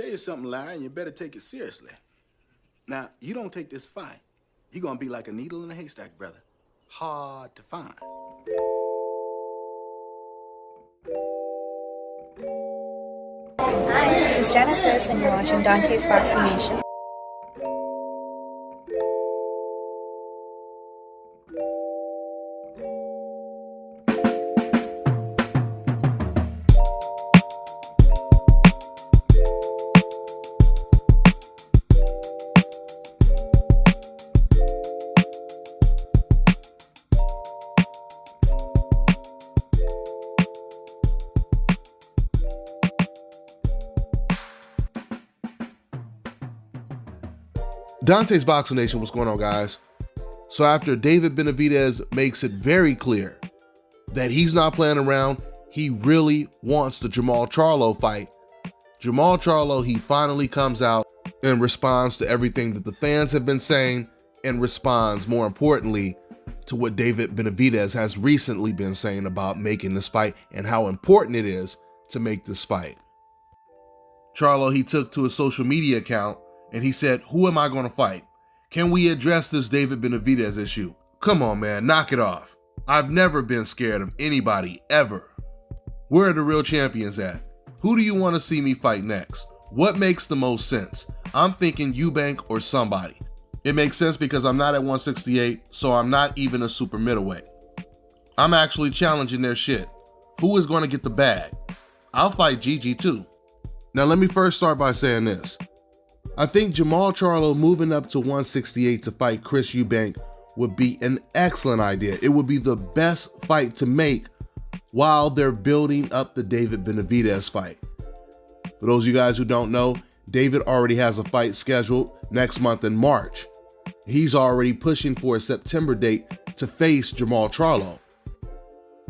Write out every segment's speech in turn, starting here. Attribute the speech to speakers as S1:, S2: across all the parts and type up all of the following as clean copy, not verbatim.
S1: tell you something, Larry, and you better take it seriously. Now, you don't take this fight, you're gonna be like a needle in a haystack, brother. Hard to find.
S2: Hi, this is Genesis, and you're watching Dante's Boxing Nation.
S3: Dante's Boxing Nation, what's going on, guys? So after David Benavidez makes it very clear that he's not playing around, he really wants the Jermall Charlo fight. Jermall Charlo, he finally comes out and responds to everything that the fans have been saying, and responds, more importantly, to what David Benavidez has recently been saying about making this fight and how important it is to make this fight. Charlo, he took to his social media account and he said, "Who am I going to fight? Can we address this David Benavidez issue? Come on, man, knock it off. I've never been scared of anybody, ever. Where are the real champions at? Who do you want to see me fight next? What makes the most sense? I'm thinking Eubank or somebody. It makes sense because I'm not at 168, so I'm not even a super middleweight. I'm actually challenging their shit. Who is going to get the bag? I'll fight Gigi too." Now, let me first start by saying this. I think Jermall Charlo moving up to 168 to fight Chris Eubank would be an excellent idea. It would be the best fight to make while they're building up the David Benavidez fight. For those of you guys who don't know, David already has a fight scheduled next month in March. He's already pushing for a September date to face Jermall Charlo.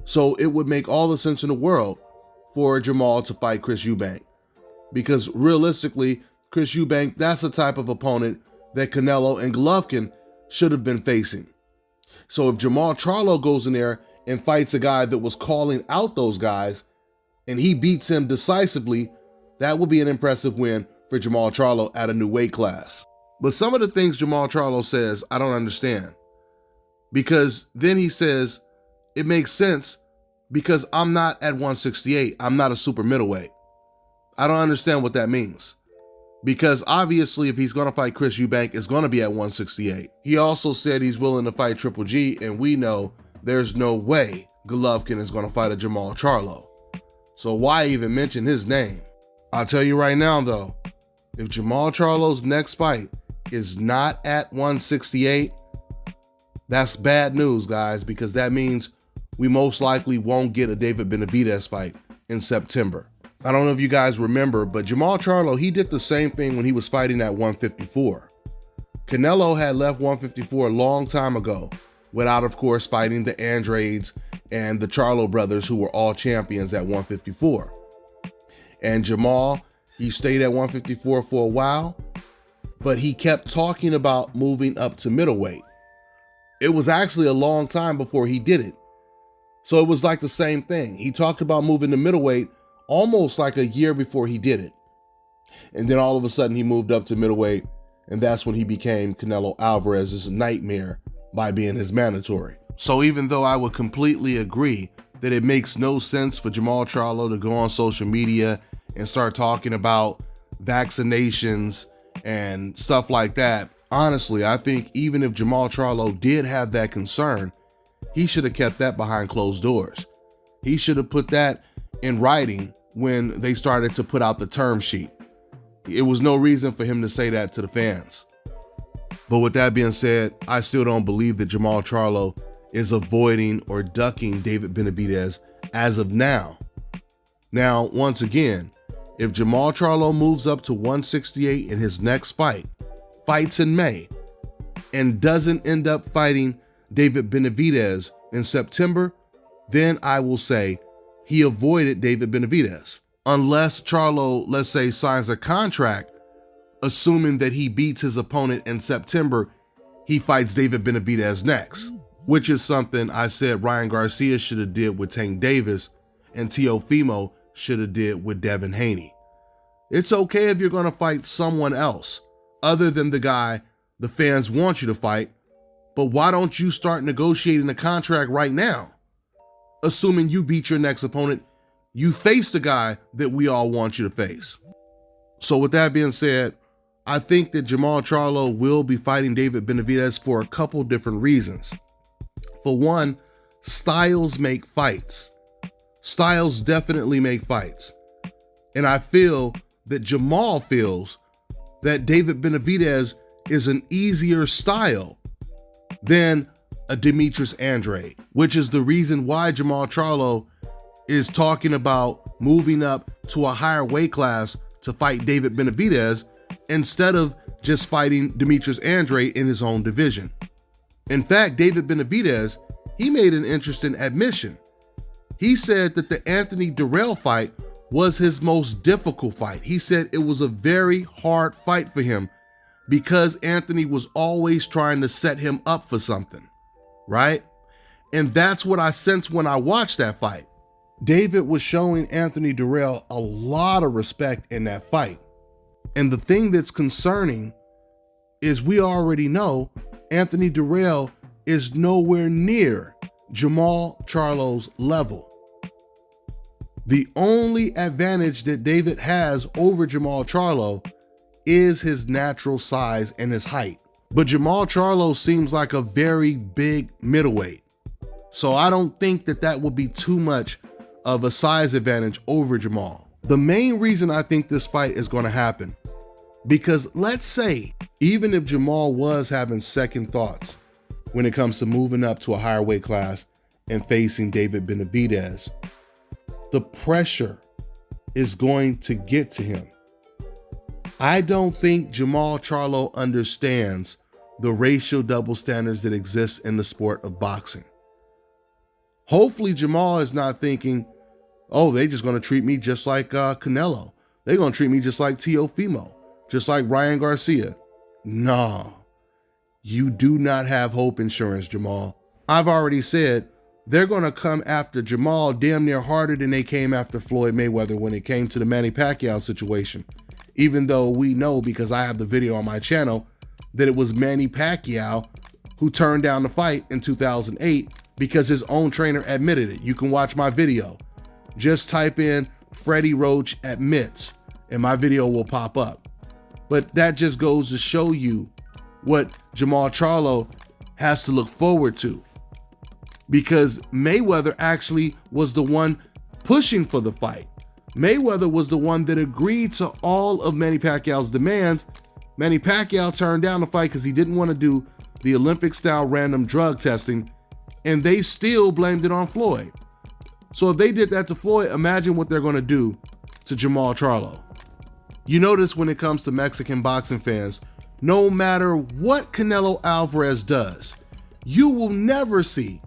S3: So it would make all the sense in the world for Jermall to fight Chris Eubank. Because realistically, Chris Eubank, that's the type of opponent that Canelo and Golovkin should have been facing. So if Jermall Charlo goes in there and fights a guy that was calling out those guys and he beats him decisively, that would be an impressive win for Jermall Charlo at a new weight class. But some of the things Jermall Charlo says, I don't understand. Because then he says, it makes sense because I'm not at 168. I'm not a super middleweight. I don't understand what that means. Because obviously if he's going to fight Chris Eubank, it's going to be at 168. He also said he's willing to fight Triple G, and we know there's no way Golovkin is going to fight a Jermall Charlo. So why even mention his name? I'll tell you right now though, if Jermall Charlo's next fight is not at 168, that's bad news, guys, because that means we most likely won't get a David Benavidez fight in September. I don't know if you guys remember, but Jermall Charlo, he did the same thing when he was fighting at 154. Canelo had left 154 a long time ago without, of course, fighting the Andrades and the Charlo brothers, who were all champions at 154. And Jermall, he stayed at 154 for a while, but he kept talking about moving up to middleweight. It was actually a long time before he did it. So it was like the same thing. He talked about moving to middleweight almost like a year before he did it. And then all of a sudden he moved up to middleweight, and that's when he became Canelo Alvarez's nightmare by being his mandatory. So even though I would completely agree that it makes no sense for Jermall Charlo to go on social media and start talking about vaccinations and stuff like that, honestly, I think even if Jermall Charlo did have that concern, he should have kept that behind closed doors. He should have put that in writing when they started to put out the term sheet. It was no reason for him to say that to the fans. But with that being said, I still don't believe that Jermall Charlo is avoiding or ducking David Benavidez as of now. Now, once again, if Jermall Charlo moves up to 168 in his next fight, fights in May, and doesn't end up fighting David Benavidez in September, then I will say he avoided David Benavidez. Unless Charlo, let's say, signs a contract, assuming that he beats his opponent in September, he fights David Benavidez next, which is something I said Ryan Garcia should have did with Tank Davis and Teofimo should have did with Devin Haney. It's okay if you're going to fight someone else other than the guy the fans want you to fight, but why don't you start negotiating a contract right now? Assuming you beat your next opponent, you face the guy that we all want you to face. So with that being said, I think that Jermall Charlo will be fighting David Benavidez for a couple different reasons. For one, styles make fights. Styles definitely make fights. And I feel that Jermall feels that David Benavidez is an easier style than a Demetrius Andrade, which is the reason why Jermall Charlo is talking about moving up to a higher weight class to fight David Benavidez instead of just fighting Demetrius Andrade in his own division. In fact, David Benavidez, he made an interesting admission. He said that the Anthony Dirrell fight was his most difficult fight. He said it was a very hard fight for him because Anthony was always trying to set him up for something, right? And that's what I sensed when I watched that fight. David was showing Anthony Dirrell a lot of respect in that fight. And the thing that's concerning is we already know Anthony Dirrell is nowhere near Jermall Charlo's level. The only advantage that David has over Jermall Charlo is his natural size and his height. But Jermall Charlo seems like a very big middleweight. So I don't think that that will be too much of a size advantage over Jermall. The main reason I think this fight is going to happen, because let's say, even if Jermall was having second thoughts when it comes to moving up to a higher weight class and facing David Benavidez, the pressure is going to get to him. I don't think Jermall Charlo understands the racial double standards that exist in the sport of boxing. Hopefully Jermall is not thinking, oh, they just going to treat me just like Canelo. They're going to treat me just like Teofimo, just like Ryan Garcia. No, you do not have hope insurance, Jermall. I've already said they're going to come after Jermall damn near harder than they came after Floyd Mayweather when it came to the Manny Pacquiao situation. Even though we know, because I have the video on my channel, that it was Manny Pacquiao who turned down the fight in 2008 because his own trainer admitted it. You can watch my video. Just type in Freddie Roach admits and my video will pop up. But that just goes to show you what Jermall Charlo has to look forward to, because Mayweather actually was the one pushing for the fight. Mayweather was the one that agreed to all of Manny Pacquiao's demands. Manny Pacquiao turned down the fight because he didn't want to do the Olympic-style random drug testing, and they still blamed it on Floyd. So if they did that to Floyd, imagine what they're going to do to Jermall Charlo. You notice when it comes to Mexican boxing fans, no matter what Canelo Alvarez does, you will never see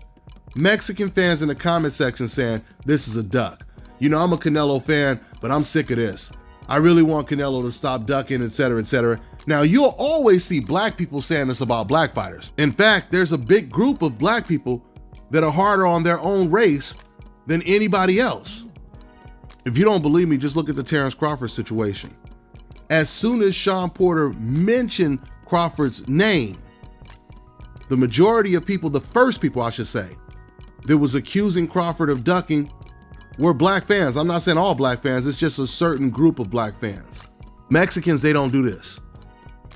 S3: Mexican fans in the comment section saying, this is a duck. You know, I'm a Canelo fan, but I'm sick of this. I really want Canelo to stop ducking, etc., etc. Now, you'll always see black people saying this about black fighters. In fact, there's a big group of black people that are harder on their own race than anybody else. If you don't believe me, just look at the Terrence Crawford situation. As soon as Sean Porter mentioned Crawford's name, the majority of people, the first people I should say, that was accusing Crawford of ducking were black fans. I'm not saying all black fans, it's just a certain group of black fans. Mexicans, they don't do this.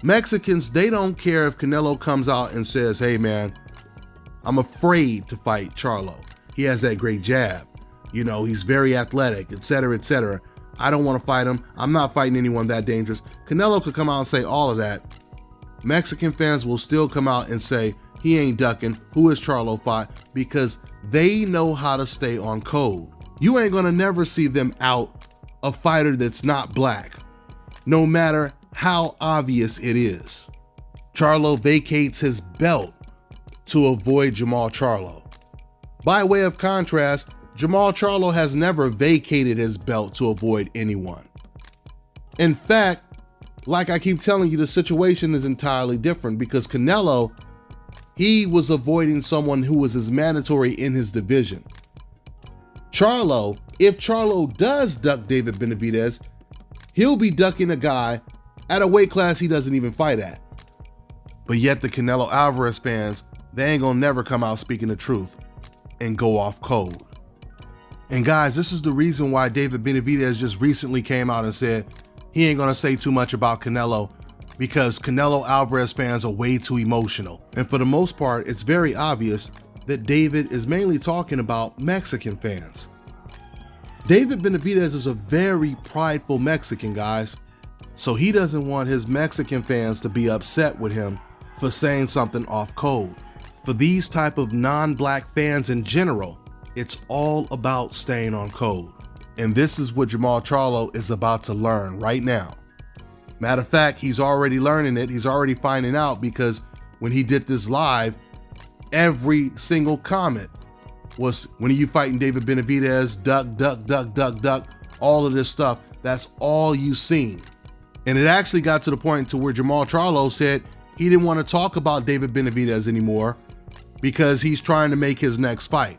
S3: Mexicans, they don't care if Canelo comes out and says, hey man, I'm afraid to fight Charlo. He has that great jab. You know, he's very athletic, etc., etc. I don't want to fight him. I'm not fighting anyone that dangerous. Canelo could come out and say all of that. Mexican fans will still come out and say, he ain't ducking. Who is Charlo fought? Because they know how to stay on code. You ain't gonna never see them out a fighter that's not black, no matter how obvious it is. Charlo vacates his belt to avoid Jermall Charlo. By way of contrast, Jermall Charlo has never vacated his belt to avoid anyone. In fact, like I keep telling you, the situation is entirely different because Canelo, he was avoiding someone who was as mandatory in his division. Charlo, if Charlo does duck David Benavidez, He'll be ducking a guy at a weight class he doesn't even fight at. But yet the Canelo Alvarez fans, they ain't gonna never come out speaking the truth and go off code. And guys, this is the reason why David Benavidez just recently came out and said he ain't gonna say too much about Canelo, because Canelo Alvarez fans are way too emotional. And for the most part, it's very obvious that David is mainly talking about Mexican fans. David Benavidez is a very prideful Mexican, guys. So he doesn't want his Mexican fans to be upset with him for saying something off code. For these type of non-black fans in general, it's all about staying on code. And this is what Jermall Charlo is about to learn right now. Matter of fact, he's already learning it. He's already finding out, because when he did this live, every single comment was, when are you fighting David Benavidez? Duck, duck, duck, duck, duck. All of this stuff. That's all you seen. And it actually got to the point to where Jermall Charlo said he didn't want to talk about David Benavidez anymore because he's trying to make his next fight.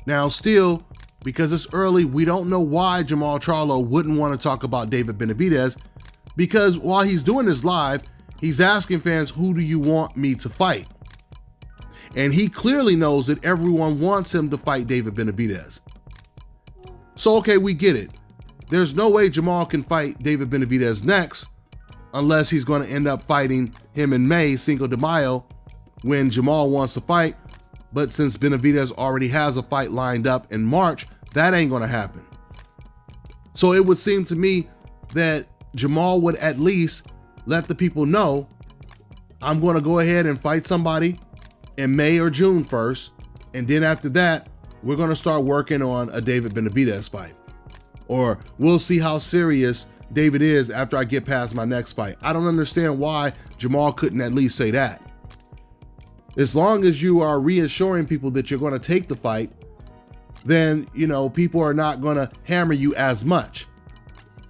S3: Now, still, because it's early, we don't know why Jermall Charlo wouldn't want to talk about David Benavidez, because while he's doing this live, he's asking fans, who do you want me to fight? And he clearly knows that everyone wants him to fight David Benavidez. So, okay, we get it. There's no way Jermall can fight David Benavidez next unless he's going to end up fighting him in May, Cinco de Mayo, when Jermall wants to fight. But since Benavidez already has a fight lined up in March, that ain't going to happen. So it would seem to me that Jermall would at least let the people know, I'm going to go ahead and fight somebody in May or June first, and then after that, we're going to start working on a David Benavidez fight. Or we'll see how serious David is after I get past my next fight. I don't understand why Jermall couldn't at least say that. As long as you are reassuring people that you're going to take the fight, then, people are not going to hammer you as much.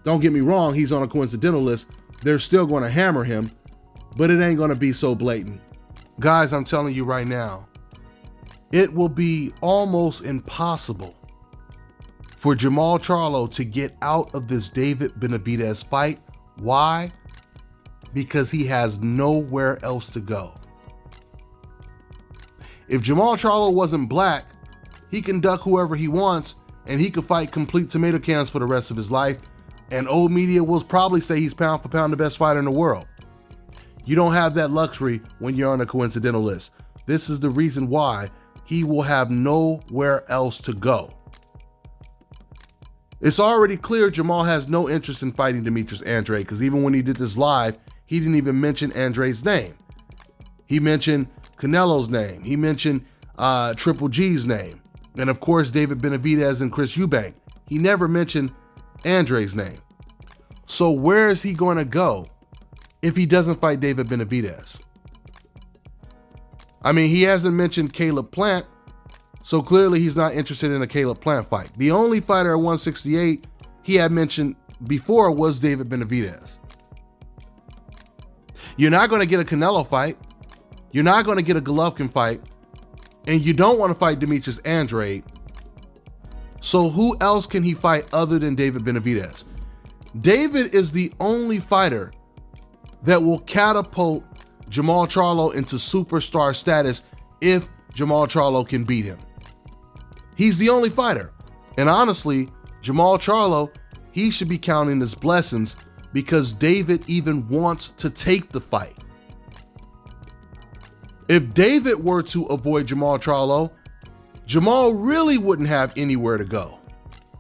S3: Don't get me wrong, he's on a coincidental list. They're still going to hammer him, but it ain't going to be so blatant. Guys, I'm telling you right now, it will be almost impossible for Jermall Charlo to get out of this David Benavidez fight. Why? Because he has nowhere else to go. If Jermall Charlo wasn't black, he can duck whoever he wants and he could fight complete tomato cans for the rest of his life. And old media will probably say he's pound for pound the best fighter in the world. You don't have that luxury when you're on a coincidental list. This is the reason why he will have nowhere else to go. It's already clear Jermall has no interest in fighting Demetrius Andrade, because even when he did this live, he didn't even mention Andrade's name. He mentioned Canelo's name. He mentioned Triple G's name. And of course, David Benavidez and Chris Eubank. He never mentioned Andrade's name. So where is he going to go if he doesn't fight David Benavidez? I mean, he hasn't mentioned Caleb Plant, so clearly he's not interested in a Caleb Plant fight. The only fighter at 168 he had mentioned before was David Benavidez. You're not going to get a Canelo fight. You're not going to get a Golovkin fight. And you don't want to fight Demetrius Andrade. So who else can he fight other than David Benavidez? David is the only fighter that will catapult Jermall Charlo into superstar status if Jermall Charlo can beat him. He's the only fighter. And honestly, Jermall Charlo, he should be counting his blessings, because David even wants to take the fight. If David were to avoid Jermall Charlo, Jermall really wouldn't have anywhere to go.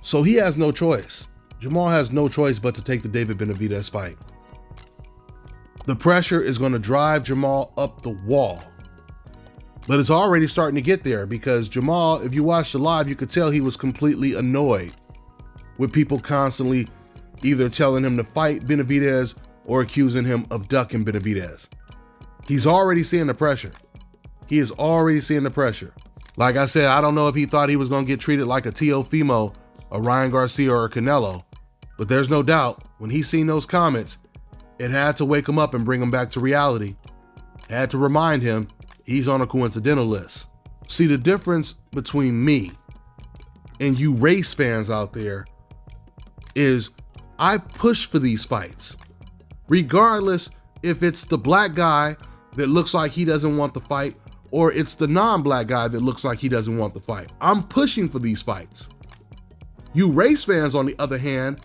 S3: So he has no choice. Jermall has no choice but to take the David Benavidez fight. The pressure is going to drive Jermall up the wall. But it's already starting to get there, because Jermall, if you watched the live, you could tell he was completely annoyed with people constantly either telling him to fight Benavidez or accusing him of ducking Benavidez. He's already seeing the pressure. He is already seeing the pressure. Like I said, I don't know if he thought he was going to get treated like a Teofimo, a Ryan Garcia, or a Canelo, but there's no doubt when he seen those comments, it had to wake him up and bring him back to reality. It had to remind him he's on a coincidental list. See, the difference between me and you race fans out there is I push for these fights, regardless if it's the black guy that looks like he doesn't want the fight or it's the non-black guy that looks like he doesn't want the fight. I'm pushing for these fights. You race fans, on the other hand,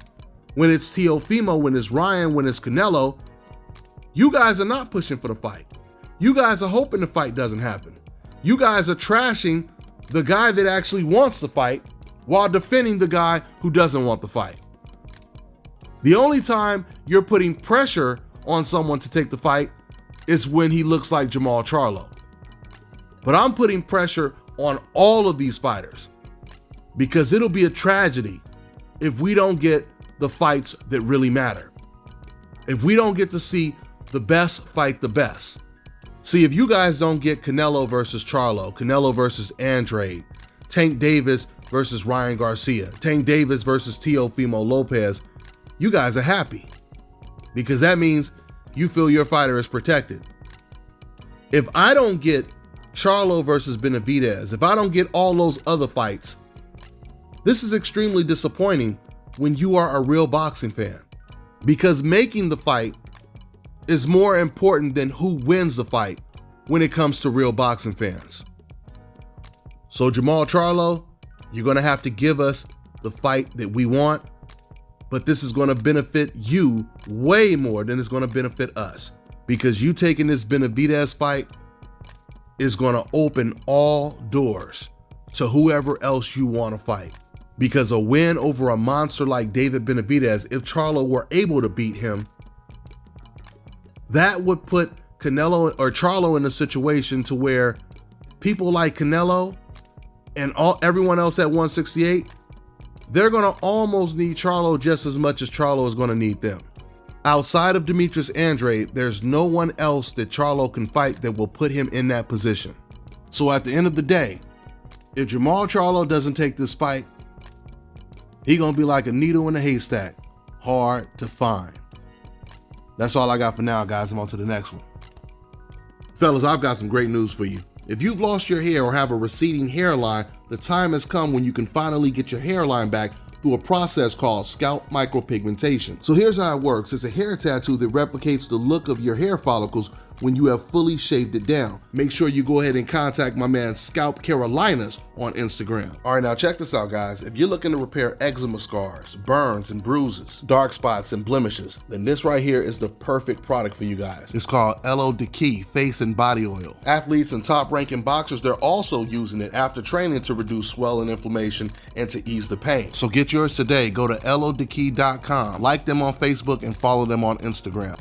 S3: when it's Teofimo, when it's Ryan, when it's Canelo, you guys are not pushing for the fight. You guys are hoping the fight doesn't happen. You guys are trashing the guy that actually wants the fight while defending the guy who doesn't want the fight. The only time you're putting pressure on someone to take the fight is when he looks like Jermall Charlo. But I'm putting pressure on all of these fighters because it'll be a tragedy if we don't get the fights that really matter. If we don't get to see the best fight the best. See, if you guys don't get Canelo versus Charlo, Canelo versus Andrade, Tank Davis versus Ryan Garcia, Tank Davis versus Teofimo Lopez, you guys are happy because that means you feel your fighter is protected. If I don't get Charlo versus Benavidez, if I don't get all those other fights, this is extremely disappointing when you are a real boxing fan because making the fight is more important than who wins the fight when it comes to real boxing fans. So Jermall Charlo, you're gonna have to give us the fight that we want, but this is gonna benefit you way more than it's gonna benefit us because you taking this Benavidez fight is gonna open all doors to whoever else you wanna fight. Because a win over a monster like David Benavidez, if Charlo were able to beat him, that would put Canelo or Charlo in a situation to where people like Canelo and everyone else at 168, they're gonna almost need Charlo just as much as Charlo is gonna need them. Outside of Demetrius Andrade, there's no one else that Charlo can fight that will put him in that position. So at the end of the day, if Jermall Charlo doesn't take this fight, he gonna be like a needle in a haystack, hard to find. That's all I got for now, guys. I'm on to the next one. Fellas, I've got some great news for you. If you've lost your hair or have a receding hairline, the time has come when you can finally get your hairline back through a process called scalp micropigmentation. So here's how it works. It's a hair tattoo that replicates the look of your hair follicles when you have fully shaved it down. Make sure you go ahead and contact my man Scalp Carolinas on Instagram. All right, now check this out, guys. If you're looking to repair eczema scars, burns and bruises, dark spots and blemishes, then this right here is the perfect product for you guys. It's called Elo Diki Face and Body Oil. Athletes and top-ranking boxers, they're also using it after training to reduce swelling, inflammation, and to ease the pain. So get yours today. Go to elodiki.com, like them on Facebook, and follow them on Instagram.